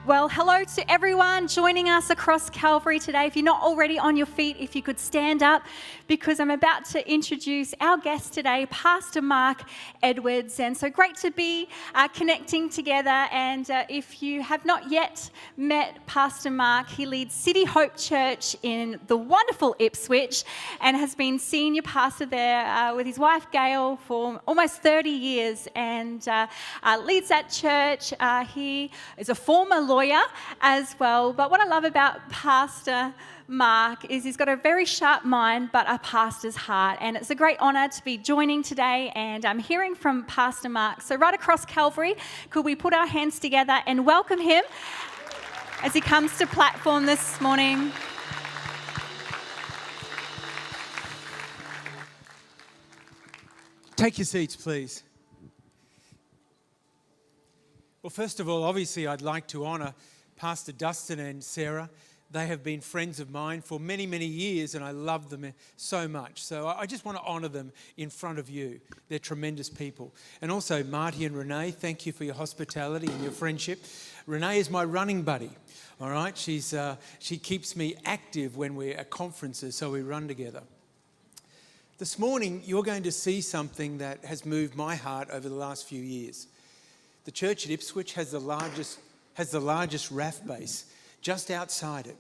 Well, hello to everyone joining us across Calvary today. If you're not already on your feet, if you could stand up, because I'm about to introduce our guest today, Pastor Mark Edwards. And so great to be connecting together. And if you have not yet met Pastor Mark, he leads City Hope Church in the wonderful Ipswich and has been senior pastor there with his wife Gail for almost 30 years and leads that church. He is a former lawyer as well. But what I love about Pastor Mark is he's got a very sharp mind, but a pastor's heart. And it's a great honour to be joining today. And I'm hearing from Pastor Mark. So right across Calvary, could we put our hands together and welcome him as he comes to platform this morning? Take your seats, please. Well, first of all, obviously, I'd like to honour Pastor Dustin and Sarah. They have been friends of mine for many, many years, and I love them so much. So I just want to honour them in front of you. They're tremendous people. And also, Marty and Renee, thank you for your hospitality and your friendship. Renee is my running buddy, all right? She keeps me active when we're at conferences, so we run together. This morning, you're going to see something that has moved my heart over the last few years. The church at Ipswich has the largest RAF base just outside it.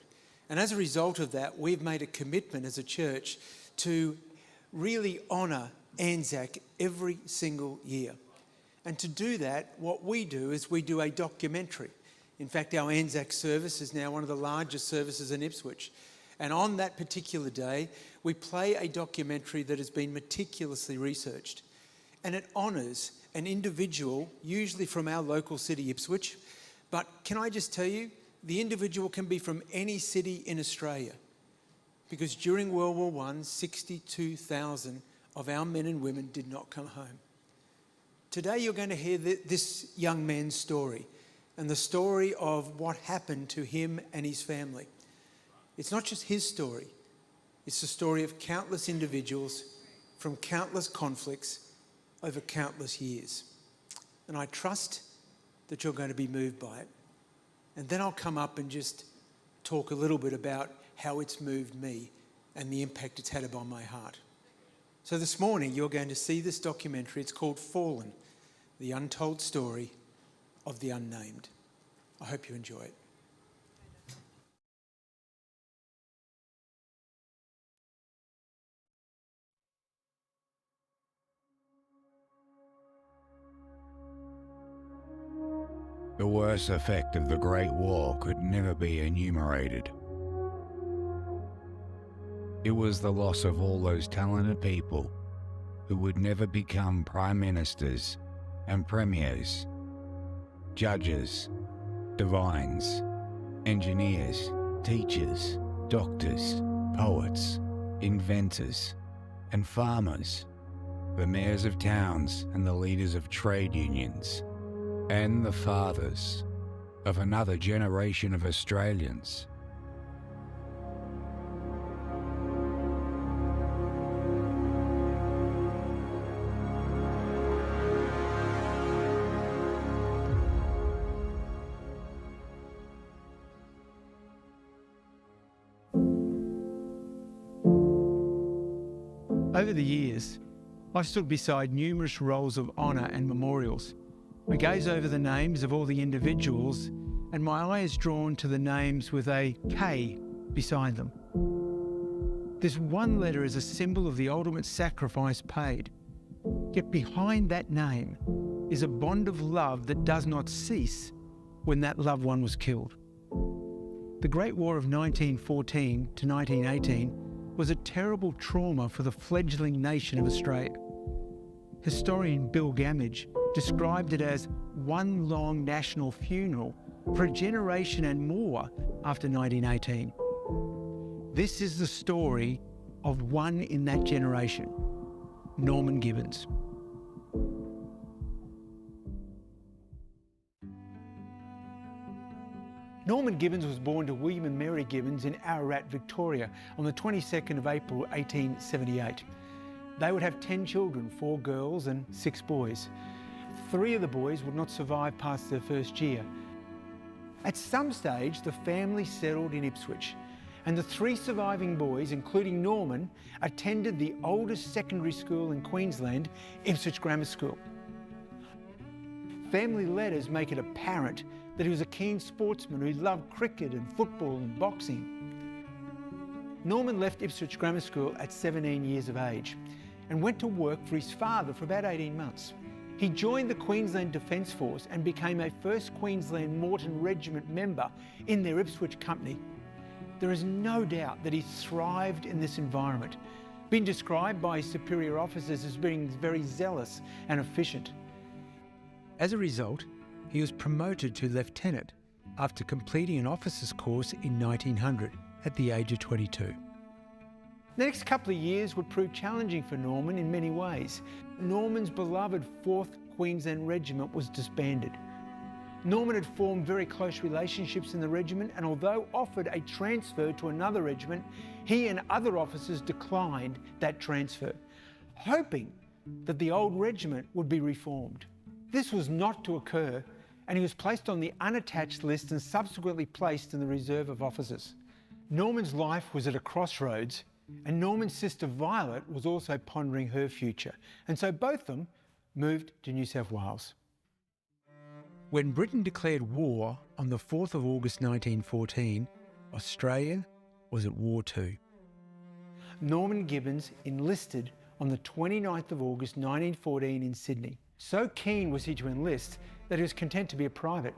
And as a result of that, we've made a commitment as a church to really honour Anzac every single year. And to do that, what we do is we do a documentary. In fact, our Anzac service is now one of the largest services in Ipswich. And on that particular day, we play a documentary that has been meticulously researched. And it honours an individual, usually from our local city, Ipswich. But can I just tell you, the individual can be from any city in Australia. Because during World War I, 62,000 of our men and women did not come home. Today you're going to hear this young man's story and the story of what happened to him and his family. It's not just his story. It's the story of countless individuals from countless conflicts over countless years. And I trust that you're going to be moved by it. And then I'll come up and just talk a little bit about how it's moved me and the impact it's had upon my heart. So this morning, you're going to see this documentary. It's called Fallen, the untold story of the unnamed. I hope you enjoy it. The worst effect of the Great War could never be enumerated. It was the loss of all those talented people who would never become prime ministers and premiers, judges, divines, engineers, teachers, doctors, poets, inventors, and farmers, the mayors of towns and the leaders of trade unions, and the fathers of another generation of Australians. Over the years, I've stood beside numerous rolls of honour and memorials. I gaze over the names of all the individuals and my eye is drawn to the names with a K beside them. This one letter is a symbol of the ultimate sacrifice paid. Yet behind that name is a bond of love that does not cease when that loved one was killed. The Great War of 1914 to 1918 was a terrible trauma for the fledgling nation of Australia. Historian Bill Gamage described it as one long national funeral for a generation and more after 1918. This is the story of one in that generation, Norman Gibbons. Norman Gibbons was born to William and Mary Gibbons in Ararat, Victoria on the 22nd of April 1878. They would have 10 children, 4 girls and 6 boys. 3 of the boys would not survive past their first year. At some stage, the family settled in Ipswich, and the 3 surviving boys, including Norman, attended the oldest secondary school in Queensland, Ipswich Grammar School. Family letters make it apparent that he was a keen sportsman who loved cricket and football and boxing. Norman left Ipswich Grammar School at 17 years of age and went to work for his father for about 18 months. He joined the Queensland Defence Force and became a 1st Queensland Moreton Regiment member in their Ipswich company. There is no doubt that he thrived in this environment, being described by his superior officers as being very zealous and efficient. As a result, he was promoted to lieutenant after completing an officer's course in 1900 at the age of 22. The next couple of years would prove challenging for Norman in many ways. Norman's beloved 4th Queensland Regiment was disbanded. Norman had formed very close relationships in the regiment, and although offered a transfer to another regiment, he and other officers declined that transfer, hoping that the old regiment would be reformed. This was not to occur, and he was placed on the unattached list and subsequently placed in the reserve of officers. Norman's life was at a crossroads, and Norman's sister Violet was also pondering her future, and so both of them moved to New South Wales. When Britain declared war on the 4th of August 1914, Australia was at war too. Norman Gibbons enlisted on the 29th of August 1914 in Sydney. So keen was he to enlist that he was content to be a private.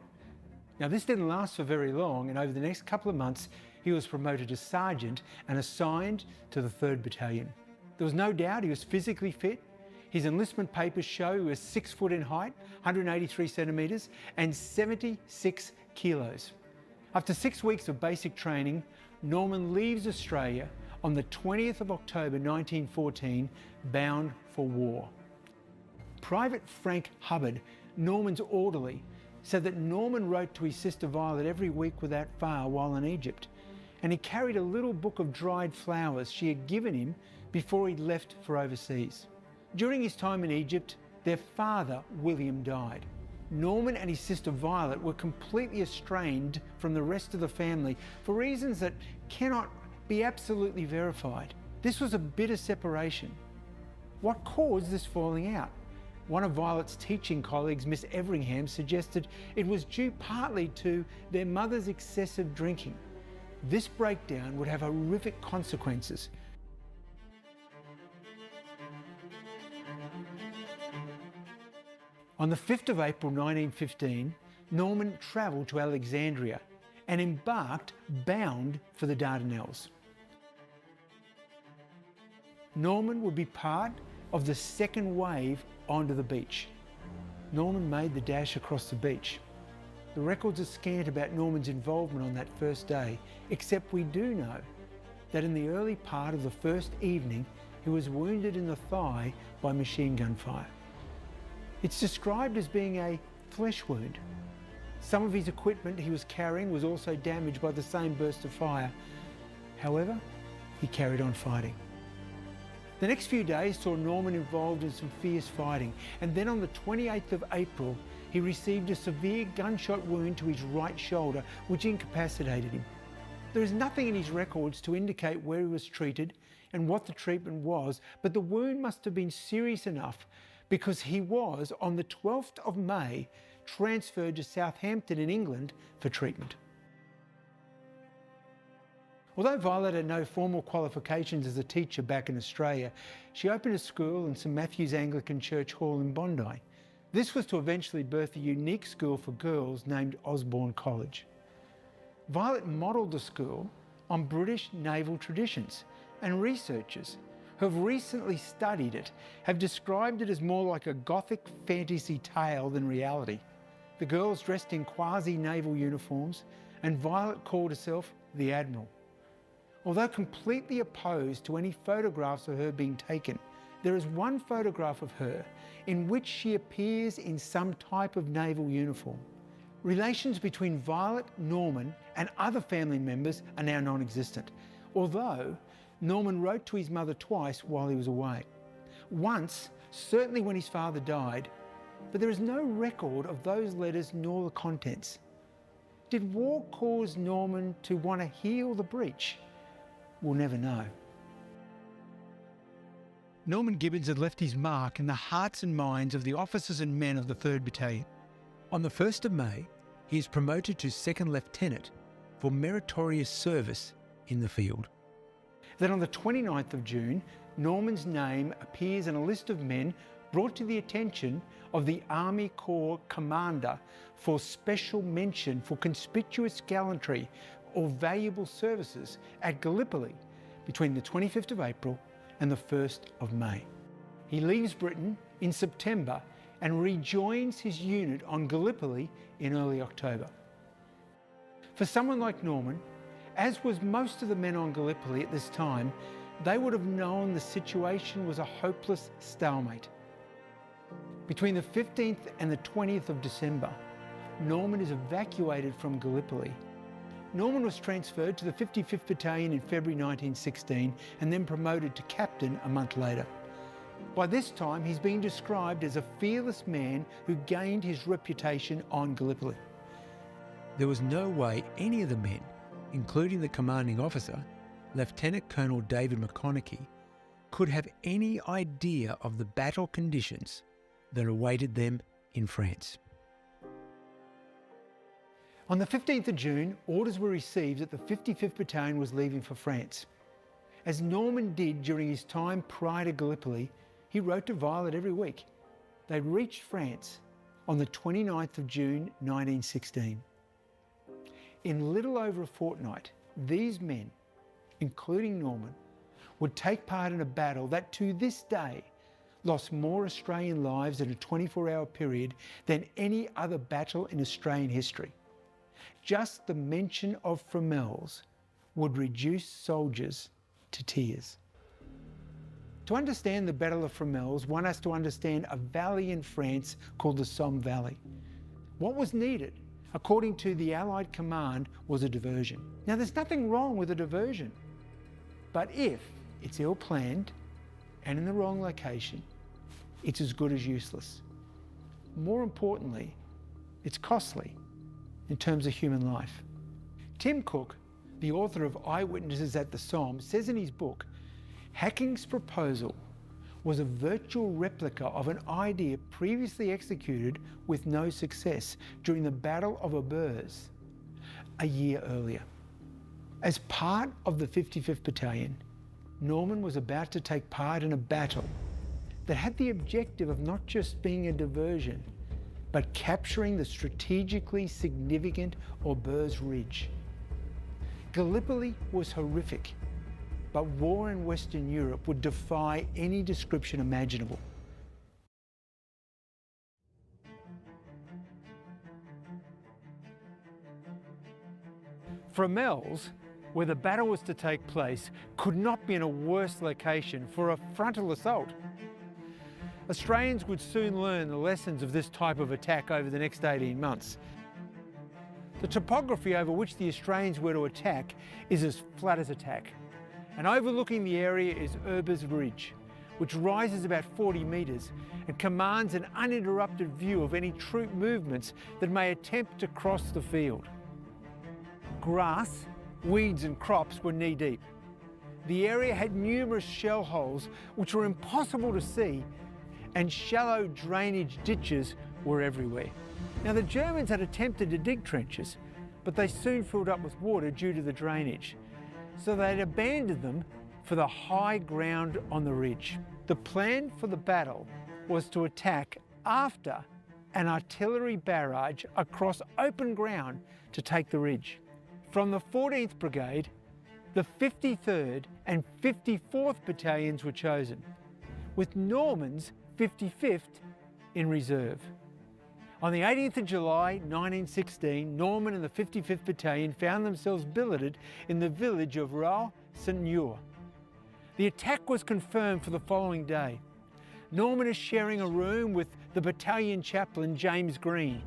Now this didn't last for very long, and over the next couple of months he was promoted to sergeant and assigned to the 3rd Battalion. There was no doubt he was physically fit. His enlistment papers show he was 6 foot in height, 183 centimetres and 76 kilos. After 6 weeks of basic training, Norman leaves Australia on the 20th of October 1914, bound for war. Private Frank Hubbard, Norman's orderly, said that Norman wrote to his sister Violet every week without fail while in Egypt, and he carried a little book of dried flowers she had given him before he left for overseas. During his time in Egypt, their father, William, died. Norman and his sister Violet were completely estranged from the rest of the family for reasons that cannot be absolutely verified. This was a bitter separation. What caused this falling out? One of Violet's teaching colleagues, Miss Everingham, suggested it was due partly to their mother's excessive drinking. This breakdown would have horrific consequences. On the 5th of April 1915, Norman travelled to Alexandria and embarked bound for the Dardanelles. Norman would be part of the second wave onto the beach. Norman made the dash across the beach. The records are scant about Norman's involvement on that first day, except we do know that in the early part of the first evening, he was wounded in the thigh by machine gun fire. It's described as being a flesh wound. Some of his equipment he was carrying was also damaged by the same burst of fire. However, he carried on fighting. The next few days saw Norman involved in some fierce fighting, and then on the 28th of April, he received a severe gunshot wound to his right shoulder, which incapacitated him. There is nothing in his records to indicate where he was treated and what the treatment was, but the wound must have been serious enough because he was, on the 12th of May, transferred to Southampton in England for treatment. Although Violet had no formal qualifications as a teacher back in Australia, she opened a school in St Matthew's Anglican Church Hall in Bondi. This was to eventually birth a unique school for girls named Osborne College. Violet modelled the school on British naval traditions, and researchers who have recently studied it have described it as more like a Gothic fantasy tale than reality. The girls dressed in quasi-naval uniforms, and Violet called herself the Admiral. Although completely opposed to any photographs of her being taken, there is one photograph of her in which she appears in some type of naval uniform. Relations between Violet, Norman, and other family members are now non-existent, although Norman wrote to his mother twice while he was away. Once, certainly when his father died, but there is no record of those letters nor the contents. Did war cause Norman to want to heal the breach? We'll never know. Norman Gibbons had left his mark in the hearts and minds of the officers and men of the 3rd Battalion. On the 1st of May, he is promoted to 2nd Lieutenant for meritorious service in the field. Then on the 29th of June, Norman's name appears in a list of men brought to the attention of the Army Corps Commander for special mention for conspicuous gallantry or valuable services at Gallipoli between the 25th of April and the 1st of May. He leaves Britain in September and rejoins his unit on Gallipoli in early October. For someone like Norman, as was most of the men on Gallipoli at this time, they would have known the situation was a hopeless stalemate. Between the 15th and the 20th of December, Norman is evacuated from Gallipoli. Norman was transferred to the 55th Battalion in February 1916 and then promoted to captain a month later. By this time, he's being described as a fearless man who gained his reputation on Gallipoli. There was no way any of the men, including the commanding officer, Lieutenant Colonel David McConaughey, could have any idea of the battle conditions that awaited them in France. On the 15th of June, orders were received that the 55th Battalion was leaving for France. As Norman did during his time prior to Gallipoli, he wrote to Violet every week. They reached France on the 29th of June 1916. In little over a fortnight, these men, including Norman, would take part in a battle that to this day lost more Australian lives in a 24-hour period than any other battle in Australian history. Just the mention of Fromelles would reduce soldiers to tears. To understand the Battle of Fromelles, one has to understand a valley in France called the Somme Valley. What was needed, according to the Allied command, was a diversion. Now, there's nothing wrong with a diversion, but if it's ill-planned and in the wrong location, it's as good as useless. More importantly, it's costly in terms of human life. Tim Cook, the author of Eyewitnesses at the Somme, says in his book, Hacking's proposal was a virtual replica of an idea previously executed with no success during the Battle of Aubers a year earlier. As part of the 55th Battalion, Norman was about to take part in a battle that had the objective of not just being a diversion, but capturing the strategically significant Aubers Ridge. Gallipoli was horrific, but war in Western Europe would defy any description imaginable. Fromelles, where the battle was to take place, could not be in a worse location for a frontal assault. Australians would soon learn the lessons of this type of attack over the next 18 months. The topography over which the Australians were to attack is as flat as a tack, and overlooking the area is Aubers Ridge, which rises about 40 metres and commands an uninterrupted view of any troop movements that may attempt to cross the field. Grass, weeds and crops were knee-deep. The area had numerous shell holes which were impossible to see, and shallow drainage ditches were everywhere. Now, the Germans had attempted to dig trenches, but they soon filled up with water due to the drainage, so they'd abandoned them for the high ground on the ridge. The plan for the battle was to attack after an artillery barrage across open ground to take the ridge. From the 14th Brigade, the 53rd and 54th Battalions were chosen, with Norman's 55th in reserve. On the 18th of July 1916, Norman and the 55th Battalion found themselves billeted in the village of Ral-Saint-Nur. The attack was confirmed for the following day. Norman is sharing a room with the battalion chaplain, James Green.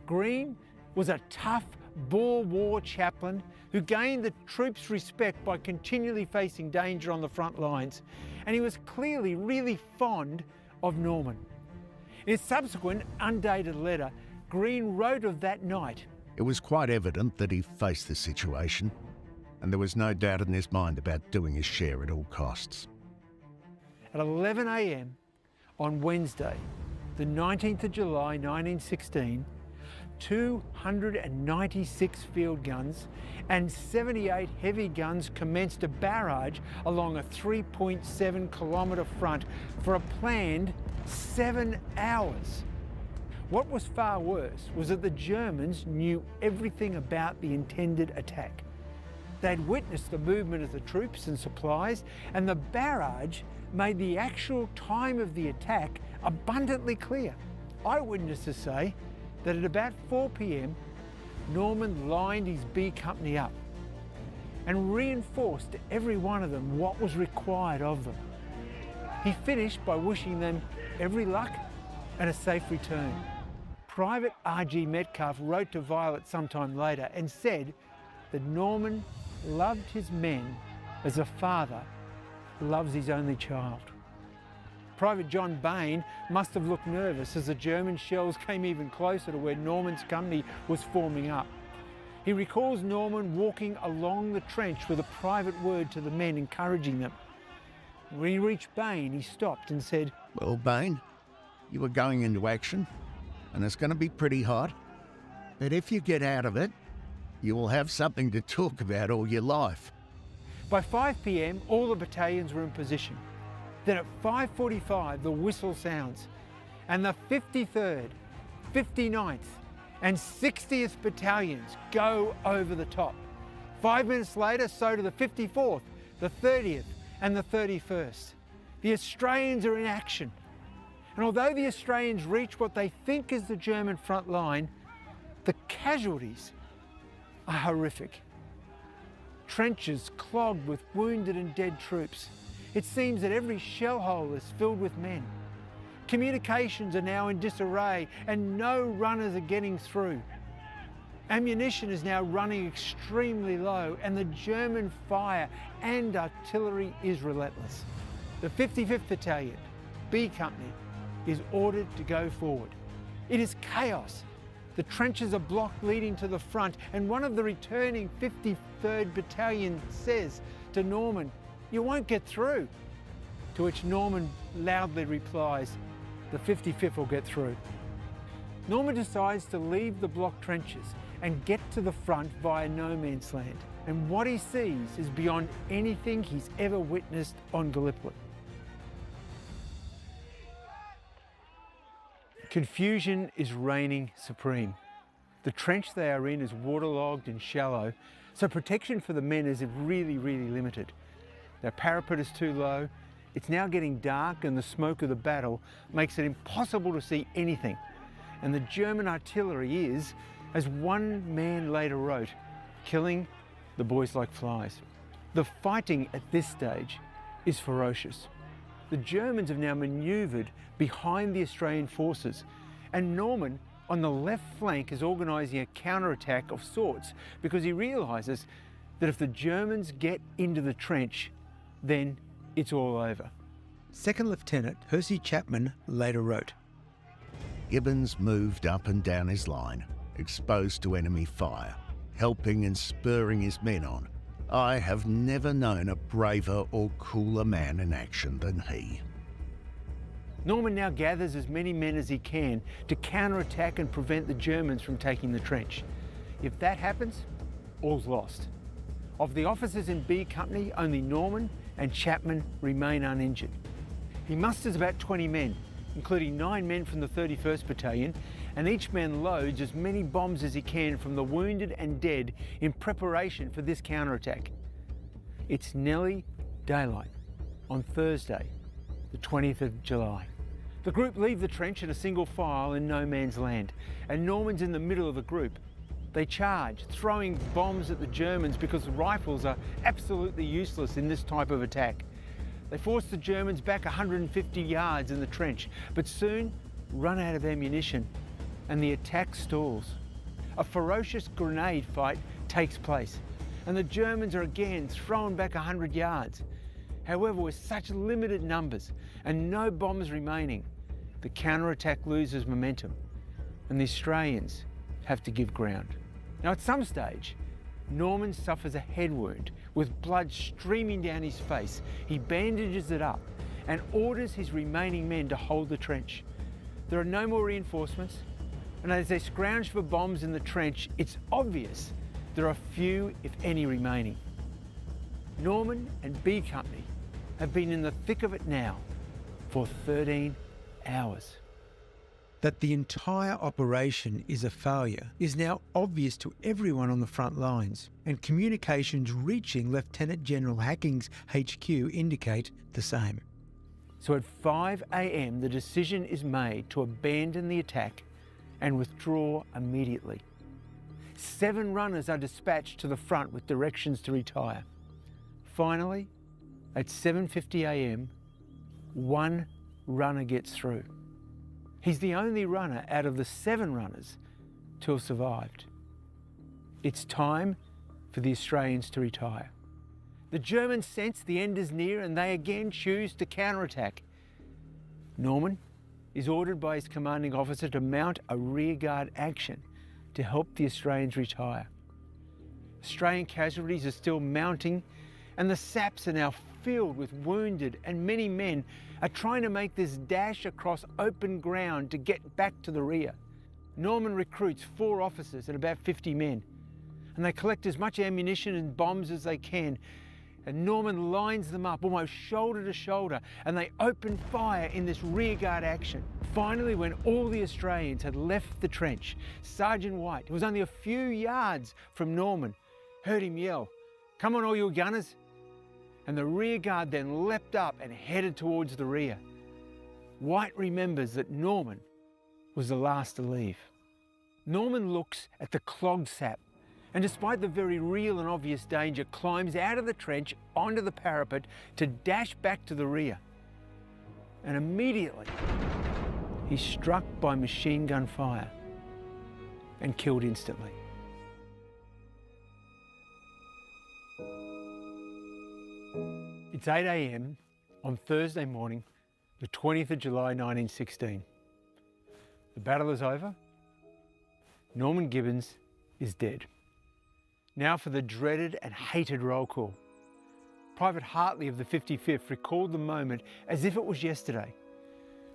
Green was a tough Boer War chaplain who gained the troops' respect by continually facing danger on the front lines, and he was clearly really fond of Norman. In his subsequent undated letter, Green wrote of that night, It was quite evident that he faced the situation, and there was no doubt in his mind about doing his share at all costs. At 11 a.m. on Wednesday, the 19th of July 1916, 296 field guns and 78 heavy guns commenced a barrage along a 3.7 kilometre front for a planned 7 hours. What was far worse was that the Germans knew everything about the intended attack. They'd witnessed the movement of the troops and supplies, and the barrage made the actual time of the attack abundantly clear. Eyewitnesses say that at about 4 p.m, Norman lined his B company up and reinforced to every one of them what was required of them. He finished by wishing them every luck and a safe return. Private R.G. Metcalf wrote to Violet sometime later and said that Norman loved his men as a father loves his only child. Private John Bain must have looked nervous as the German shells came even closer to where Norman's company was forming up. He recalls Norman walking along the trench with a private word to the men, encouraging them. When he reached Bain, he stopped and said, "Well, Bain, you were going into action, and it's going to be pretty hot. But if you get out of it, you will have something to talk about all your life." By 5 p.m, all the battalions were in position. Then at 5:45, the whistle sounds, and the 53rd, 59th, and 60th battalions go over the top. 5 minutes later, so do the 54th, the 30th, and the 31st. The Australians are in action. And although the Australians reach what they think is the German front line, the casualties are horrific. Trenches clogged with wounded and dead troops. It seems that every shell hole is filled with men. Communications are now in disarray and no runners are getting through. Ammunition is now running extremely low and the German fire and artillery is relentless. The 55th Battalion, B Company, is ordered to go forward. It is chaos. The trenches are blocked leading to the front, and one of the returning 53rd Battalion says to Norman, "You won't get through." To which Norman loudly replies, "The 55th will get through." Norman decides to leave the blocked trenches and get to the front via no man's land. And what he sees is beyond anything he's ever witnessed on Gallipoli. Confusion is reigning supreme. The trench they are in is waterlogged and shallow, so protection for the men is really limited. Their parapet is too low, it's now getting dark and the smoke of the battle makes it impossible to see anything. And the German artillery is, as one man later wrote, killing the boys like flies. The fighting at this stage is ferocious. The Germans have now manoeuvred behind the Australian forces, and Norman on the left flank is organising a counterattack of sorts because he realises that if the Germans get into the trench, then it's all over. Second Lieutenant Percy Chapman later wrote, Gibbons moved up and down his line, exposed to enemy fire, helping and spurring his men on. I have never known a braver or cooler man in action than he. Norman now gathers as many men as he can to counterattack and prevent the Germans from taking the trench. If that happens, all's lost. Of the officers in B Company, only Norman and Chapman remain uninjured. He musters about 20 men, including 9 men from the 31st Battalion, and each man loads as many bombs as he can from the wounded and dead in preparation for this counterattack. It's nearly daylight on Thursday, the 20th of July. The group leave the trench in a single file in no man's land, and Norman's in the middle of the group. They charge, throwing bombs at the Germans because rifles are absolutely useless in this type of attack. They force the Germans back 150 yards in the trench, but soon run out of ammunition and the attack stalls. A ferocious grenade fight takes place and the Germans are again thrown back 100 yards. However, with such limited numbers and no bombs remaining, the counterattack loses momentum and the Australians have to give ground. Now at some stage, Norman suffers a head wound with blood streaming down his face. He bandages it up and orders his remaining men to hold the trench. There are no more reinforcements, and as they scrounge for bombs in the trench, it's obvious there are few, if any, remaining. Norman and B Company have been in the thick of it now for 13 hours. That the entire operation is a failure is now obvious to everyone on the front lines, and communications reaching Lieutenant General Hacking's HQ indicate the same. So at 5 a.m, the decision is made to abandon the attack and withdraw immediately. 7 runners are dispatched to the front with directions to retire. Finally, at 7:50 a.m, 1 runner gets through. He's the only runner out of the 7 runners to have survived. It's time for the Australians to retire. The Germans sense the end is near and they again choose to counterattack. Norman is ordered by his commanding officer to mount a rearguard action to help the Australians retire. Australian casualties are still mounting, and the saps are now filled with wounded, and many men are trying to make this dash across open ground to get back to the rear. Norman recruits 4 officers and about 50 men, and they collect as much ammunition and bombs as they can, and Norman lines them up almost shoulder to shoulder, and they open fire in this rearguard action. Finally, when all the Australians had left the trench, Sergeant White, who was only a few yards from Norman, heard him yell, "Come on, all you gunners!" And the rearguard then leapt up and headed towards the rear. White remembers that Norman was the last to leave. Norman looks at the clogged sap, and despite the very real and obvious danger, climbs out of the trench onto the parapet to dash back to the rear. And immediately, he's struck by machine gun fire and killed instantly. It's 8 a.m. on Thursday morning, the 20th of July 1916. The battle is over. Norman Gibbons is dead. Now for the dreaded and hated roll call. Private Hartley of the 55th recalled the moment as if it was yesterday.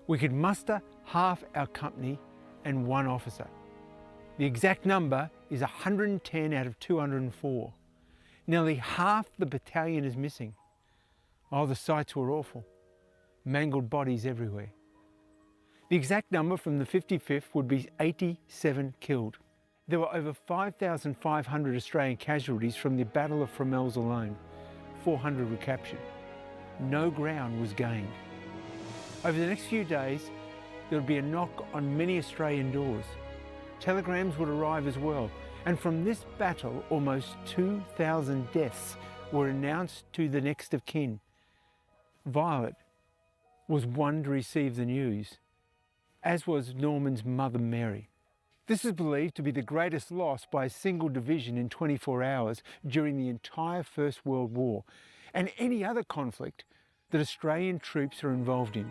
We could muster half our company and 1 officer. The exact number is 110 out of 204. Nearly half the battalion is missing. Oh, the sights were awful. Mangled bodies everywhere. The exact number from the 55th would be 87 killed. There were over 5,500 Australian casualties from the Battle of Fromelles alone. 400 were captured. No ground was gained. Over the next few days, there would be a knock on many Australian doors. Telegrams would arrive as well, and from this battle, almost 2,000 deaths were announced to the next of kin. Violet was one to receive the news, as was Norman's mother Mary. This is believed to be the greatest loss by a single division in 24 hours during the entire First World War, and any other conflict that Australian troops are involved in.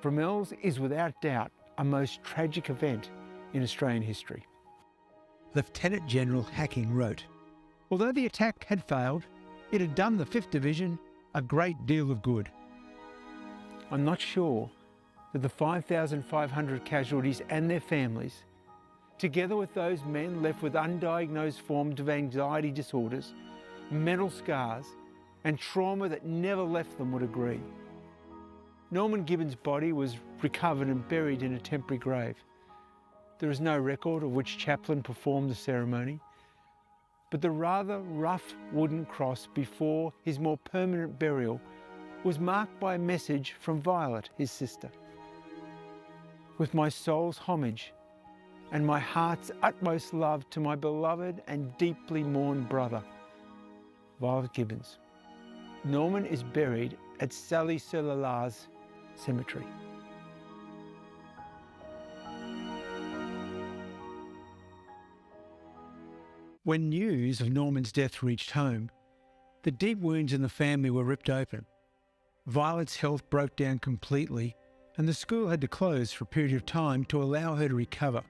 Fromelles is without doubt a most tragic event in Australian history. Lieutenant General Hacking wrote, "Although the attack had failed, it had done the 5th Division a great deal of good." I'm not sure that the 5,500 casualties and their families, together with those men left with undiagnosed forms of anxiety disorders, mental scars, and trauma that never left them, would agree. Norman Gibbons' body was recovered and buried in a temporary grave. There is no record of which chaplain performed the ceremony, but the rather rough wooden cross before his more permanent burial was marked by a message from Violet, his sister. "With my soul's homage and my heart's utmost love to my beloved and deeply mourned brother, Violet Gibbons." Norman is buried at Sailly-sur-le-Laz Cemetery. When news of Norman's death reached home, the deep wounds in the family were ripped open. Violet's health broke down completely, and the school had to close for a period of time to allow her to recover.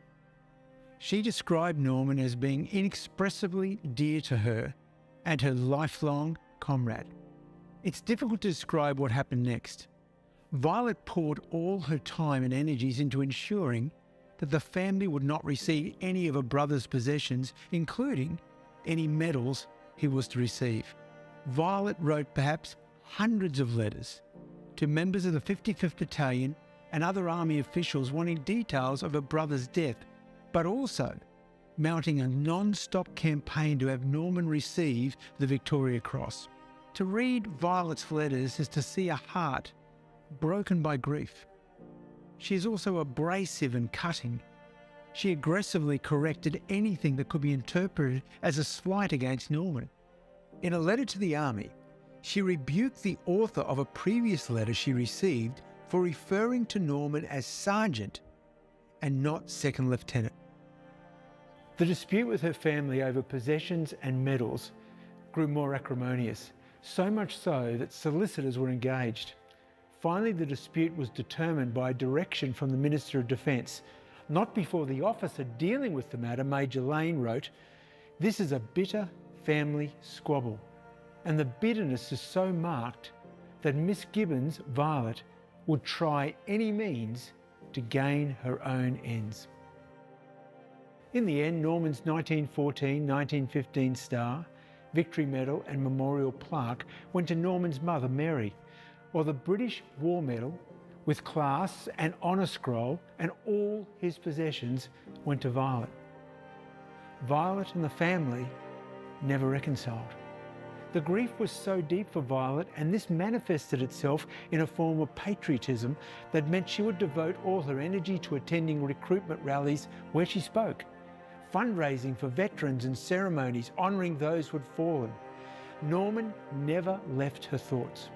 She described Norman as being inexpressibly dear to her and her lifelong comrade. It's difficult to describe what happened next. Violet poured all her time and energies into ensuring that the family would not receive any of her brother's possessions, including any medals he was to receive. Violet wrote perhaps hundreds of letters to members of the 55th Battalion and other army officials wanting details of her brother's death, but also mounting a non-stop campaign to have Norman receive the Victoria Cross. To read Violet's letters is to see a heart broken by grief. She is also abrasive and cutting. She aggressively corrected anything that could be interpreted as a slight against Norman. In a letter to the army, she rebuked the author of a previous letter she received for referring to Norman as Sergeant and not Second Lieutenant. The dispute with her family over possessions and medals grew more acrimonious, so much so that solicitors were engaged. Finally, the dispute was determined by a direction from the Minister of Defence. Not before the officer dealing with the matter, Major Lane, wrote, "This is a bitter family squabble, and the bitterness is so marked that Miss Gibbons, Violet, would try any means to gain her own ends." In the end, Norman's 1914-1915 star, Victory Medal and Memorial Plaque went to Norman's mother, Mary, while the British War Medal with clasps and honour scroll and all his possessions went to Violet. Violet and the family never reconciled. The grief was so deep for Violet, and this manifested itself in a form of patriotism that meant she would devote all her energy to attending recruitment rallies where she spoke, fundraising for veterans and ceremonies honouring those who had fallen. Norman never left her thoughts.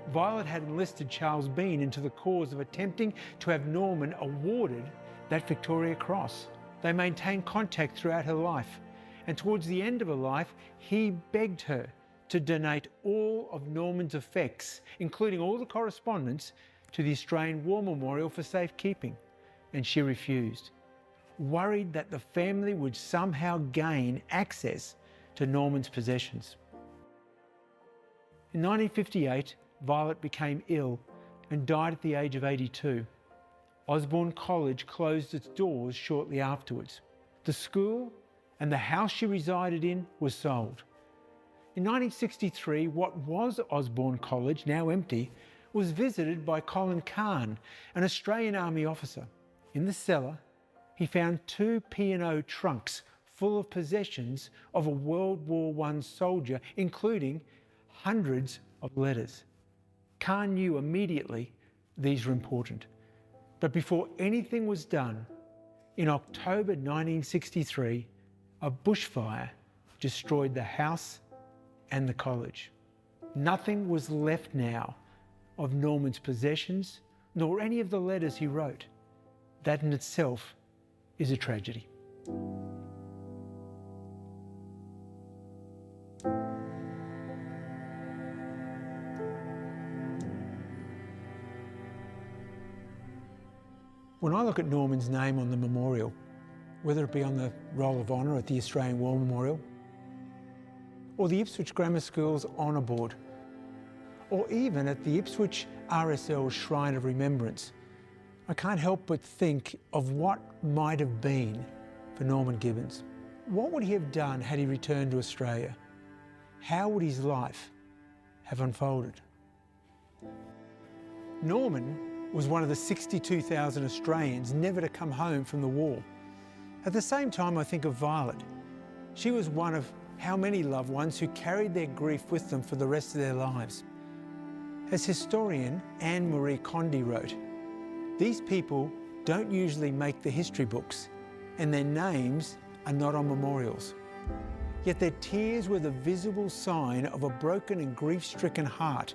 Violet had enlisted Charles Bean into the cause of attempting to have Norman awarded that Victoria Cross. They maintained contact throughout her life, and towards the end of her life, he begged her to donate all of Norman's effects, including all the correspondence, to the Australian War Memorial for safekeeping, and she refused, worried that the family would somehow gain access to Norman's possessions. In 1958, Violet became ill and died at the age of 82. Osborne College closed its doors shortly afterwards. The school and the house she resided in was sold. In 1963, what was Osborne College, now empty, was visited by Colin Kahn, an Australian Army officer. In the cellar, he found 2 P&O trunks full of possessions of a World War I soldier, including hundreds of letters. Kahn knew immediately these were important. But before anything was done, in October 1963, a bushfire destroyed the house and the college. Nothing was left now of Norman's possessions, nor any of the letters he wrote. That in itself is a tragedy. When I look at Norman's name on the memorial, whether it be on the Roll of Honour at the Australian War Memorial, or the Ipswich Grammar School's Honour Board, or even at the Ipswich RSL's Shrine of Remembrance, I can't help but think of what might have been for Norman Gibbons. What would he have done had he returned to Australia? How would his life have unfolded? Norman was one of the 62,000 Australians never to come home from the war. At the same time, I think of Violet. She was one of how many loved ones who carried their grief with them for the rest of their lives. As historian Anne-Marie Condy wrote, "These people don't usually make the history books, and their names are not on memorials. Yet their tears were the visible sign of a broken and grief-stricken heart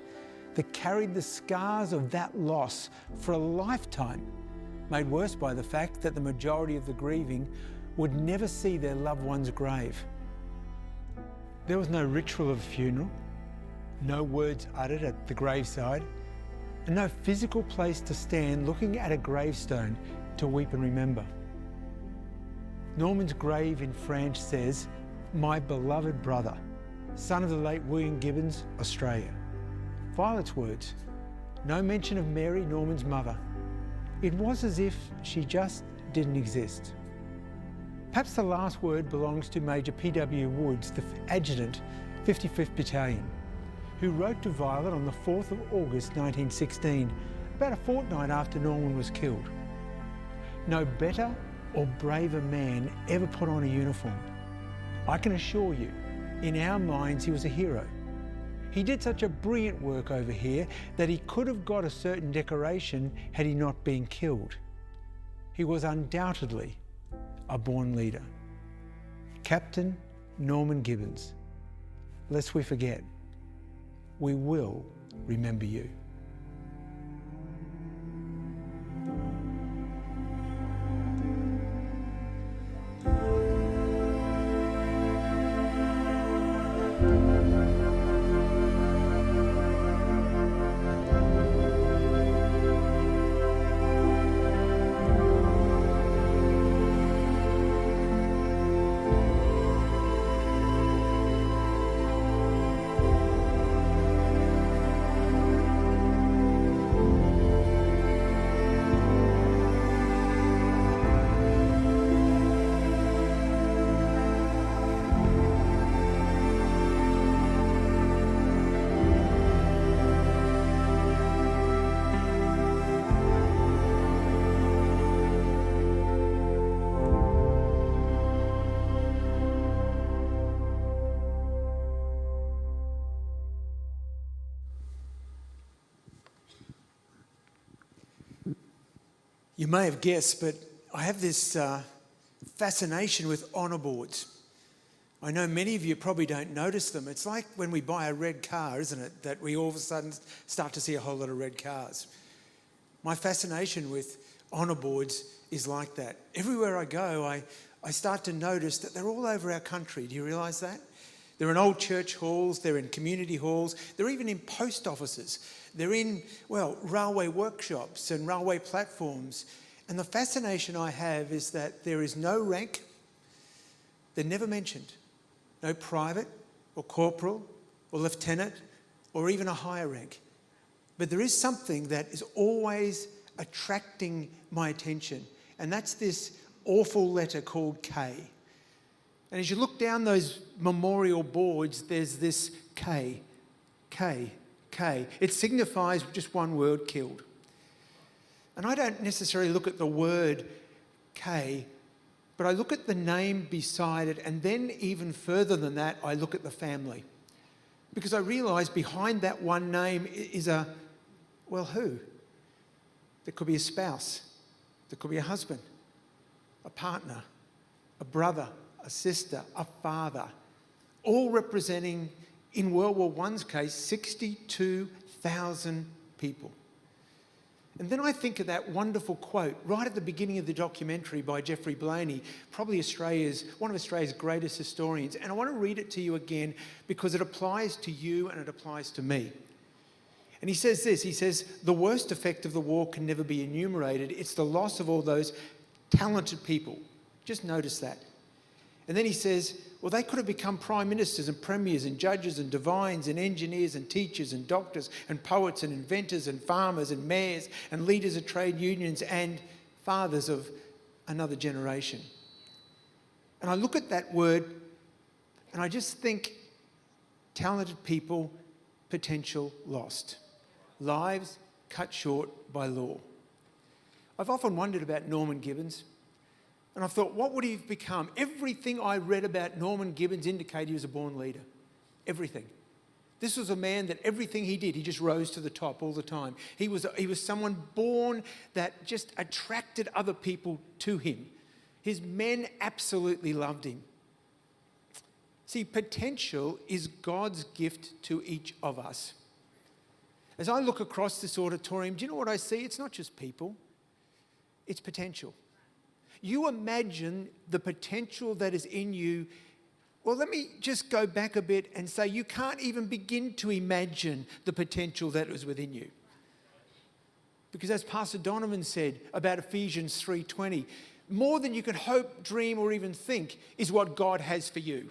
that carried the scars of that loss for a lifetime, made worse by the fact that the majority of the grieving would never see their loved one's grave." There was no ritual of funeral, no words uttered at the graveside, and no physical place to stand looking at a gravestone to weep and remember. Norman's grave in France says, "My beloved brother, son of the late William Gibbons, Australia." Violet's words, no mention of Mary, Norman's mother. It was as if she just didn't exist. Perhaps the last word belongs to Major P.W. Woods, the adjutant, 55th Battalion, who wrote to Violet on the 4th of August 1916, about a fortnight after Norman was killed. No better or braver man ever put on a uniform. I can assure you, in our minds, he was a hero. He did such a brilliant work over here that he could have got a certain decoration had he not been killed. He was undoubtedly a born leader. Captain Norman Gibbons. Lest we forget, we will remember you. You may have guessed, but I have this fascination with honour boards. I know many of you probably don't notice them. It's like when we buy a red car, isn't it, that we all of a sudden start to see a whole lot of red cars. My fascination with honour boards is like that. Everywhere I go, I start to notice that they're all over our country. Do you realise that? They're in old church halls, they're in community halls, they're even in post offices. They're in, well, railway workshops and railway platforms. And the fascination I have is that there is no rank, they're never mentioned. No private or corporal or lieutenant or even a higher rank. But there is something that is always attracting my attention, and that's this awful letter called K. And as you look down those memorial boards, there's this K, K, K. It signifies just one word, killed. And I don't necessarily look at the word K, but I look at the name beside it, and then even further than that, I look at the family. Because I realise behind that one name is a, well, who? There could be a spouse, there could be a husband, a partner, a brother, a sister, a father, all representing, in World War I's case, 62,000 people. And then I think of that wonderful quote right at the beginning of the documentary by Geoffrey Blaney, probably one of Australia's greatest historians. And I want to read it to you again because it applies to you and it applies to me. And he says this, he says, "The worst effect of the war can never be enumerated. It's the loss of all those talented people." Just notice that. And then he says, well, they could have become prime ministers and premiers and judges and divines and engineers and teachers and doctors and poets and inventors and farmers and mayors and leaders of trade unions and fathers of another generation. And I look at that word and I just think talented people, potential lost. Lives cut short by law. I've often wondered about Norman Gibbons. And I thought, what would he have become? Everything I read about Norman Gibbons indicated he was a born leader. Everything. This was a man that everything he did, he just rose to the top all the time. He was someone born that just attracted other people to him. His men absolutely loved him. See, potential is God's gift to each of us. As I look across this auditorium, do you know what I see? It's not just people, it's potential. You imagine the potential that is in you. Well, let me just go back a bit and say you can't even begin to imagine the potential that is within you. Because as Pastor Donovan said about Ephesians 3:20, more than you can hope, dream, or even think, is what God has for you.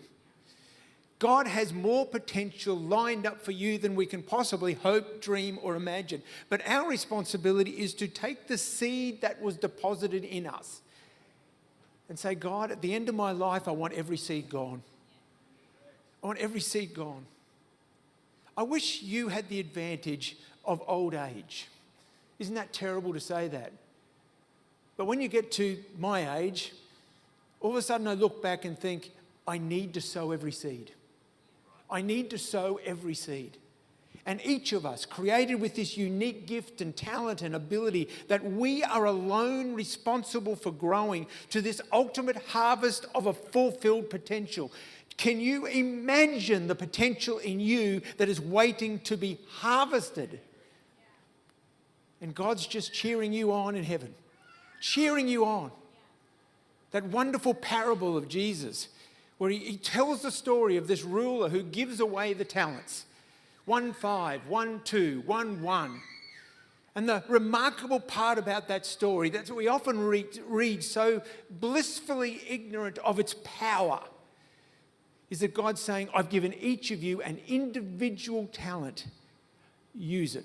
God has more potential lined up for you than we can possibly hope, dream, or imagine. But our responsibility is to take the seed that was deposited in us and say, God, at the end of my life, I want every seed gone. I want every seed gone. I wish you had the advantage of old age. Isn't that terrible to say that? But when you get to my age, all of a sudden I look back and think, I need to sow every seed. I need to sow every seed. And each of us, created with this unique gift and talent and ability, that we are alone responsible for growing to this ultimate harvest of a fulfilled potential. Can you imagine the potential in you that is waiting to be harvested? And God's just cheering you on in heaven, cheering you on. That wonderful parable of Jesus, where he tells the story of this ruler who gives away the talents. 1 5, 1 2, 1 1. And the remarkable part about that story, that's what we often read so blissfully ignorant of its power, is that God's saying, I've given each of you an individual talent. Use it.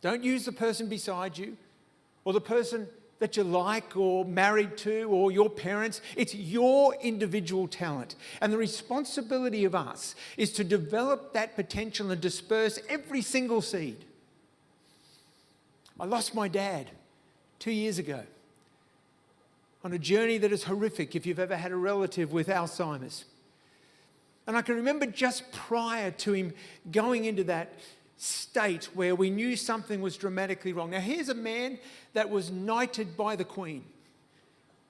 Don't use the person beside you or the person that you like or married to or your parents. It's your individual talent. And the responsibility of us is to develop that potential and disperse every single seed. I lost my dad 2 years ago on a journey that is horrific if you've ever had a relative with Alzheimer's. And I can remember just prior to him going into that state where we knew something was dramatically wrong. Now, here's a man that was knighted by the Queen.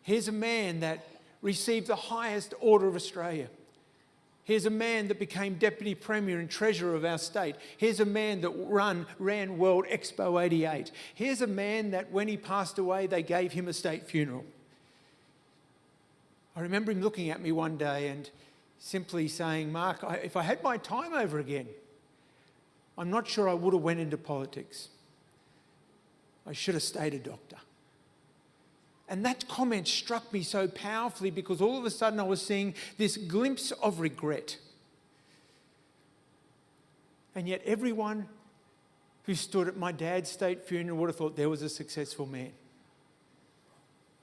Here's a man that received the highest order of Australia. Here's a man that became Deputy Premier and Treasurer of our state. Here's a man that ran World Expo 88. Here's a man that when he passed away, they gave him a state funeral. I remember him looking at me one day and simply saying, Mark, if I had my time over again, I'm not sure I would have went into politics. I should have stayed a doctor. And that comment struck me so powerfully because all of a sudden I was seeing this glimpse of regret. And yet everyone who stood at my dad's state funeral would have thought there was a successful man.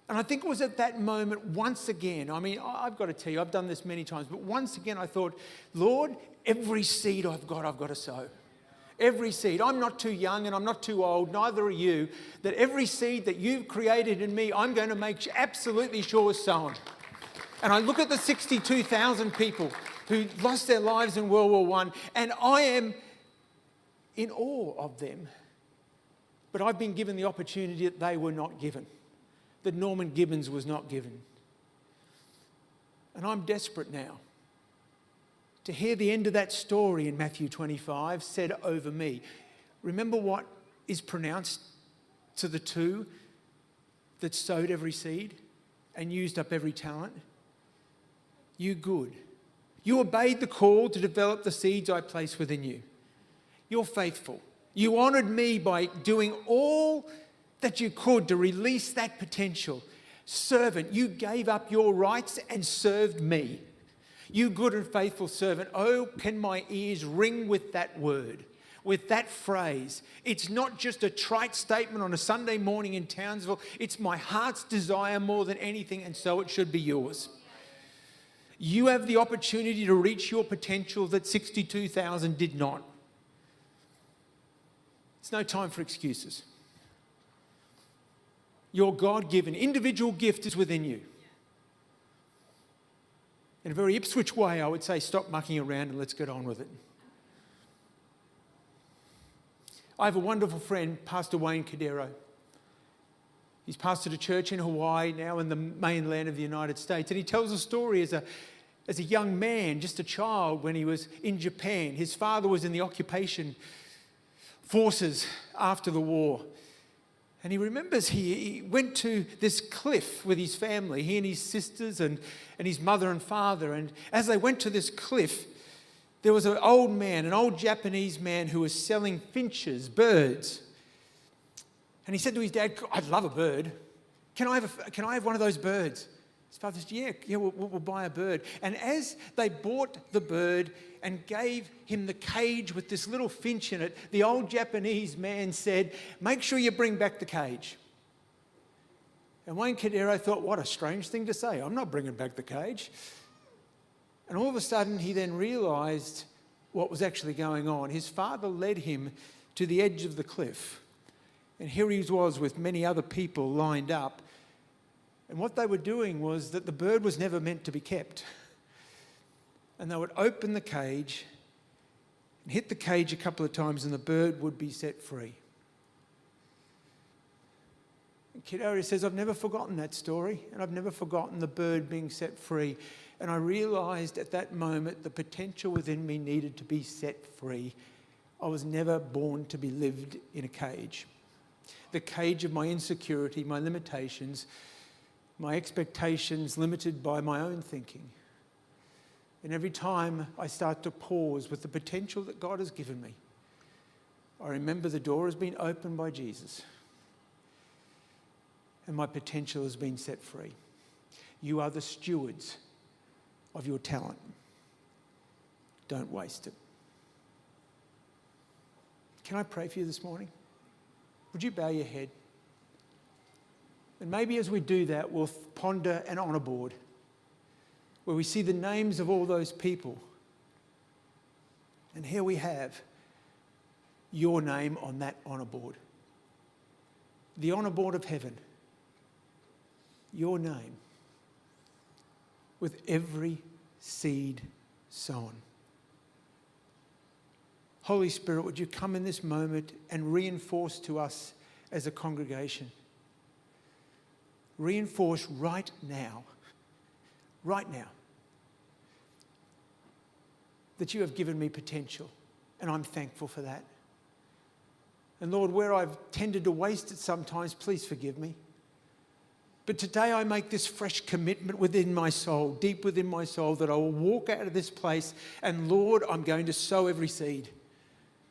And I think it was at that moment, once again, I mean, I've got to tell you, I've done this many times, but once again I thought, Lord, every seed I've got to sow. Every seed. I'm not too young and I'm not too old, neither are you, that every seed that you've created in me, I'm going to make absolutely sure is sown. And I look at the 62,000 people who lost their lives in World War I, and I am in awe of them. But I've been given the opportunity that they were not given, that Norman Gibbons was not given. And I'm desperate now to hear the end of that story in Matthew 25 said over me. Remember what is pronounced to the two that sowed every seed and used up every talent? You good. You obeyed the call to develop the seeds I placed within you. You're faithful. You honoured me by doing all that you could to release that potential. Servant, you gave up your rights and served me. You good and faithful servant, oh, can my ears ring with that word, with that phrase. It's not just a trite statement on a Sunday morning in Townsville. It's my heart's desire more than anything, and so it should be yours. You have the opportunity to reach your potential that 62,000 did not. It's no time for excuses. Your God-given individual gift is within you. In a very Ipswich way, I would say, stop mucking around and let's get on with it. I have a wonderful friend, Pastor Wayne Cadero. He's pastored a church in Hawaii, now in the mainland of the United States. And he tells a story as a young man, just a child, when he was in Japan. His father was in the occupation forces after the war. And he remembers he went to this cliff with his family, he and his sisters and his mother and father. And as they went to this cliff, there was an old man, an old Japanese man who was selling finches, birds. And he said to his dad, I'd love a bird. Can I have one of those birds? His father said, yeah, we'll buy a bird. And as they bought the bird and gave him the cage with this little finch in it, the old Japanese man said, make sure you bring back the cage. And Wayne Cadero thought, what a strange thing to say. I'm not bringing back the cage. And all of a sudden, he then realised what was actually going on. His father led him to the edge of the cliff. And here he was with many other people lined up. And what they were doing was that the bird was never meant to be kept. And they would open the cage and hit the cage a couple of times, and the bird would be set free. And Kidori says, I've never forgotten that story, and I've never forgotten the bird being set free. And I realised at that moment the potential within me needed to be set free. I was never born to be lived in a cage. The cage of my insecurity, my limitations, my expectations limited by my own thinking. And every time I start to pause with the potential that God has given me, I remember the door has been opened by Jesus and my potential has been set free. You are the stewards of your talent. Don't waste it. Can I pray for you this morning? Would you bow your head? And maybe as we do that, we'll ponder an honour board where we see the names of all those people. And here we have your name on that honour board. The honour board of heaven. Your name. With every seed sown. Holy Spirit, would you come in this moment and reinforce to us as a congregation? Reinforce right now, that you have given me potential, and I'm thankful for that. And Lord, where I've tended to waste it sometimes, please forgive me. But today I make this fresh commitment within my soul, deep within my soul, that I will walk out of this place and Lord, I'm going to sow every seed.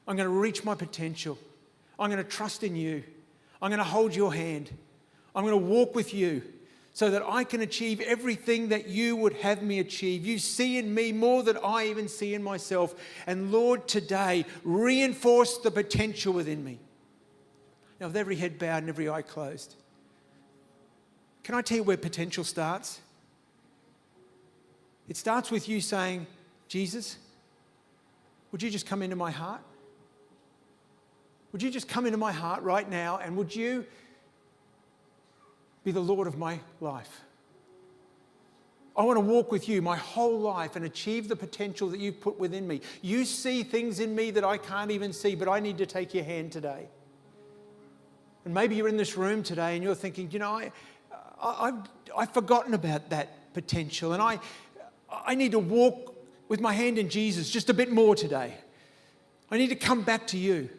I'm going to reach my potential. I'm going to trust in you. I'm going to hold your hand. I'm going to walk with you so that I can achieve everything that you would have me achieve. You see in me more than I even see in myself. And Lord, today, reinforce the potential within me. Now, with every head bowed and every eye closed, can I tell you where potential starts? It starts with you saying, Jesus, would you just come into my heart? Would you just come into my heart right now, and would you be the Lord of my life? I want to walk with you my whole life and achieve the potential that you've put within me. You see things in me that I can't even see, but I need to take your hand today. And maybe you're in this room today and you're thinking, you know, I've forgotten about that potential, and I need to walk with my hand in Jesus just a bit more today. I need to come back to you.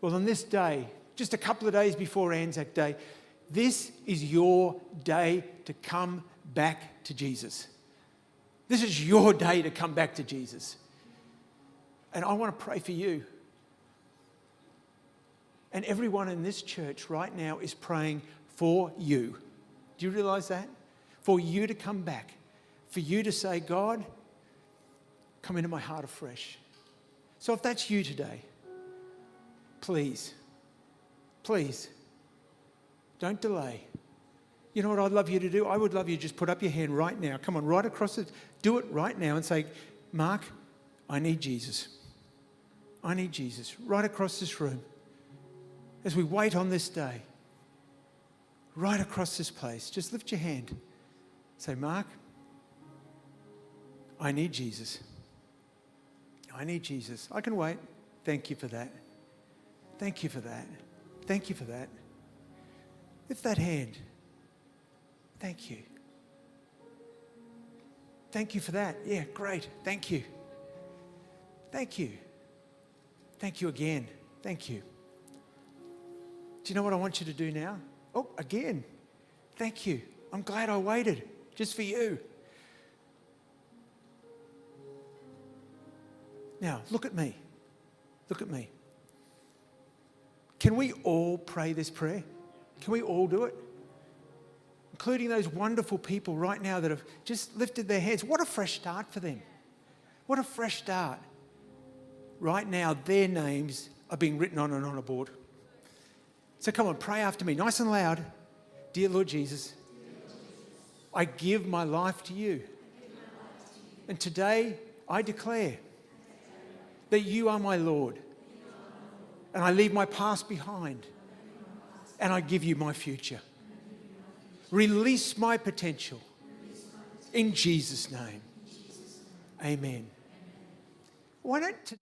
Well, on this day, just a couple of days before Anzac Day, this is your day to come back to Jesus. This is your day to come back to Jesus. And I want to pray for you. And everyone in this church right now is praying for you. Do you realize that? For you to come back. For you to say, God, come into my heart afresh. So if that's you today, please, don't delay. You know what I'd love you to do? I would love you to just put up your hand right now. Come on, right across it. Do it right now and say, Mark, I need Jesus. I need Jesus. Right across this room. As we wait on this day, right across this place, just lift your hand. Say, Mark, I need Jesus. I need Jesus. I can wait. Thank you for that. Thank you for that. Thank you for that. Lift that hand. Thank you. Thank you for that. Yeah, great. Thank you. Thank you. Thank you again. Thank you. Do you know what I want you to do now? Oh, again. Thank you. I'm glad I waited just for you. Now, look at me. Look at me. Can we all pray this prayer? Can we all do it? Including those wonderful people right now that have just lifted their hands. What a fresh start for them. What a fresh start. Right now, their names are being written on an honour board. So come on, pray after me, nice and loud. Dear Lord Jesus, I give my life to you. And today, I declare that you are my Lord. And I leave my past behind. And I give you my future. Release my potential. In Jesus' name. Amen. Why don't